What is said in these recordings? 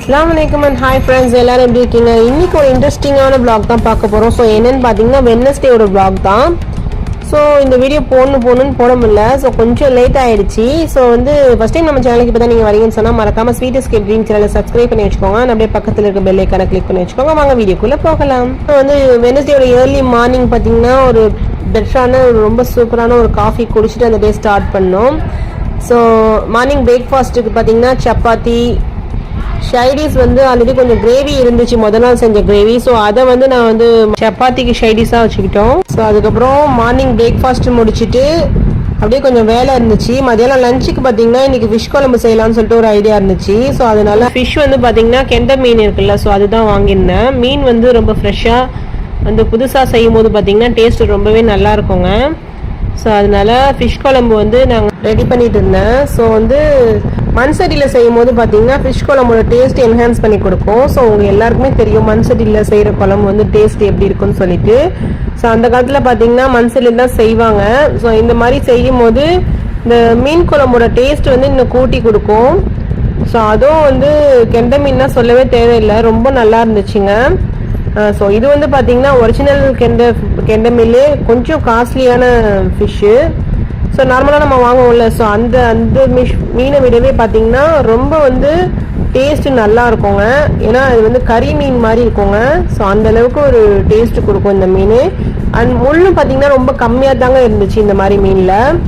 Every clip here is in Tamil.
अस्सलाम वालेकुम and hi friends எல்லாரும் எப்படி இருக்கீங்க? இன்னைக்கு ஒரு இன்ட்ரஸ்டிங்கான vlog தான் பார்க்க போறோம். சோ என்னன்னு பாத்தீங்கன்னா வெட்னஸ்டே ஒரு vlog தான். சோ இந்த வீடியோ போடணும்னு போட முடியல. சோ கொஞ்சம் லேட் ஆயிடுச்சு. சோ ஃபர்ஸ்ட் டைம் நம்ம சேனலுக்கு இப்பதான் நீங்க வரீங்கன்னு சொன்னா மறக்காம ஸ்வீட் எஸ்கேப் ட்ரீம் சேனலை சப்ஸ்கிரைப் பண்ணி வச்சுக்கோங்க. அப்படியே பக்கத்துல இருக்க பெல் ஐகானை கிளிக் பண்ணி வச்சுக்கோங்க. வாங்க வீடியோக்குள்ள போகலாம். வெட்னஸ்டே ஒரு ஏர்லி மார்னிங் பாத்தீங்கன்னா ஒரு பெட்டரான ரொம்ப சூப்பரான ஒரு காஃபி குடிச்சிட்டு அந்த டே ஸ்டார்ட் பண்ணோம். ஸோ மார்னிங் பிரேக்ஃபாஸ்ட்டுக்கு பார்த்தீங்கன்னா சப்பாத்தி ஷைடிஸ் ஆல்ரெடி கொஞ்சம் கிரேவி இருந்துச்சு, முதல் நாள் செஞ்ச கிரேவி. ஸோ அதை நான் சப்பாத்திக்கு ஷைடிஸாக வச்சுக்கிட்டோம். ஸோ அதுக்கப்புறம் மார்னிங் பிரேக்ஃபாஸ்ட் முடிச்சுட்டு அப்படியே கொஞ்சம் வேலை இருந்துச்சு. மதியானம் லஞ்சுக்கு பார்த்தீங்கன்னா இன்னைக்கு ஃபிஷ் குழம்பு செய்யலாம்னு சொல்லிட்டு ஒரு ஐடியா இருந்துச்சு. ஸோ அதனால ஃபிஷ் பார்த்தீங்கன்னா கெண்டை மீன் இருக்குல்ல, ஸோ அதுதான் வாங்கியிருந்தேன். மீன் ரொம்ப ஃப்ரெஷ்ஷாக புதுசாக செய்யும் போது பார்த்தீங்கன்னா டேஸ்ட் ரொம்பவே நல்லா இருக்குங்க. ஸோ அதனால ஃபிஷ் குழம்பு நாங்கள் ரெடி பண்ணிட்டு இருந்தேன். ஸோ மண்சட்டியில் செய்யும் போது பார்த்தீங்கன்னா ஃபிஷ் குழம்போட டேஸ்ட் என்ஹான்ஸ் பண்ணி கொடுக்கும். ஸோ உங்கள் எல்லாருக்குமே தெரியும் மண்சட்டியில் செய்கிற குழம்பு டேஸ்ட் எப்படி இருக்குன்னு சொல்லிட்டு. ஸோ அந்த காலத்தில் பார்த்தீங்கன்னா மண்சட்டியில் தான் செய்வாங்க. ஸோ இந்த மாதிரி செய்யும் போது இந்த மீன் குழம்போட டேஸ்ட் இன்னும் கூட்டி கொடுக்கும். ஸோ அதுவும் கெண்டை மீன்னா சொல்லவே தேவையில்லை, ரொம்ப நல்லா இருந்துச்சுங்க. ஸோ இது பார்த்தீங்கன்னா ஒரிஜினல் கெண்டை மீன் கொஞ்சம் காஸ்ட்லியான ஃபிஷ்ஷு. ஸோ நார்மலாக நம்ம வாங்குவோம்ல, ஸோ அந்த மீனை விடவே பார்த்தீங்கன்னா ரொம்ப டேஸ்ட்டு நல்லா இருக்குங்க. ஏன்னா இது கறி மீன் மாதிரி இருக்குங்க. ஸோ அந்த அளவுக்கு ஒரு டேஸ்ட் கொடுக்கும் இந்த மீன். அண்ட் முள்ளும் பார்த்தீங்கன்னா ரொம்ப கம்மியாக தாங்க இருந்துச்சு இந்த மாதிரி மீனில்.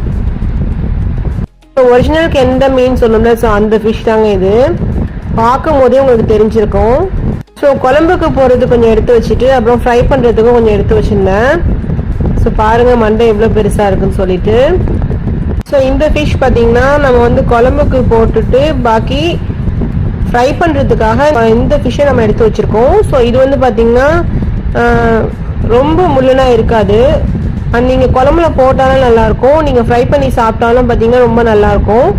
ஒரிஜினல் கெண்டை மீன் சொல்லணும்ல, ஸோ அந்த ஃபிஷ் தாங்க இது. பார்க்கும் போதே உங்களுக்கு தெரிஞ்சிருக்கும். ஸோ குழம்புக்கு போகிறது கொஞ்சம் எடுத்து வச்சுட்டு அப்புறம் ஃப்ரை பண்ணுறதுக்கும் கொஞ்சம் எடுத்து வச்சுருந்தேன். ஸோ பாருங்கள் மண்டை எவ்வளோ பெருசாக இருக்குன்னு சொல்லிட்டு. ஸோ இந்த ஃபிஷ் பார்த்தீங்கன்னா நம்ம குழம்புக்கு போட்டுட்டு பாக்கி ஃப்ரை பண்ணுறதுக்காக இந்த ஃபிஷ்ஷை நம்ம எடுத்து வச்சுருக்கோம். ஸோ இது பார்த்தீங்கன்னா ரொம்ப முள்ளுனா இருக்காது. அண்ட் நீங்கள் குழம்புல போட்டாலும் நல்லாயிருக்கும், நீங்கள் ஃப்ரை பண்ணி சாப்பிட்டாலும் பார்த்தீங்கன்னா ரொம்ப நல்லாயிருக்கும்.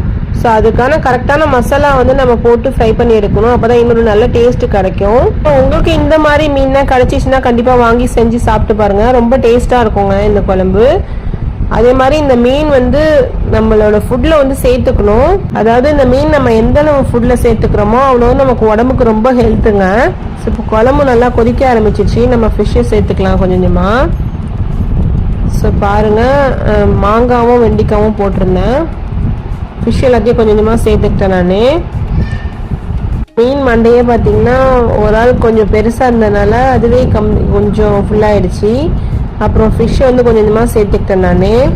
ஸோ அதுக்கான கரெக்டான மசாலா நம்ம போட்டு ஃப்ரை பண்ணி எடுக்கணும், அப்போ தான் இன்னொரு நல்ல டேஸ்ட் கிடைக்கும். உங்களுக்கு இந்த மாதிரி மீன்லாம் கிடச்சிச்சுன்னா கண்டிப்பாக வாங்கி செஞ்சு சாப்பிட்டு பாருங்கள், ரொம்ப டேஸ்ட்டாக இருக்குங்க இந்த குழம்பு. அதே மாதிரி இந்த மீன் நம்மளோட ஃபுட்டில் சேர்த்துக்கணும். அதாவது இந்த மீன் நம்ம எந்த அளவு ஃபுட்டில் சேர்த்துக்கிறோமோ அவ்வளோ நமக்கு உடம்புக்கு ரொம்ப ஹெல்த்துங்க. ஸோ இப்போ குழம்பு நல்லா கொதிக்க ஆரம்பிச்சிச்சு, நம்ம ஃபிஷ்ஷை சேர்த்துக்கலாம் கொஞ்சம் கொஞ்சமாக. ஸோ பாருங்கள் மாங்காவும் வெண்டிக்காவும் போட்டிருந்தேன். ஃபிஷ் எல்லாத்தையும் கொஞ்சம் கொஞ்சமாக சேர்த்துக்கிட்டேன் நான். மீன் மண்டையே பார்த்தீங்கன்னா ஒரு ஆள் கொஞ்சம் பெருசாக இருந்ததுனால அதுவே கொஞ்சம் ஃபுல்லாகிடுச்சு. அப்புறம் ஃபிஷ்ஷை கொஞ்சம் கொஞ்சமாக சேர்த்துக்கிட்டேன் நான்.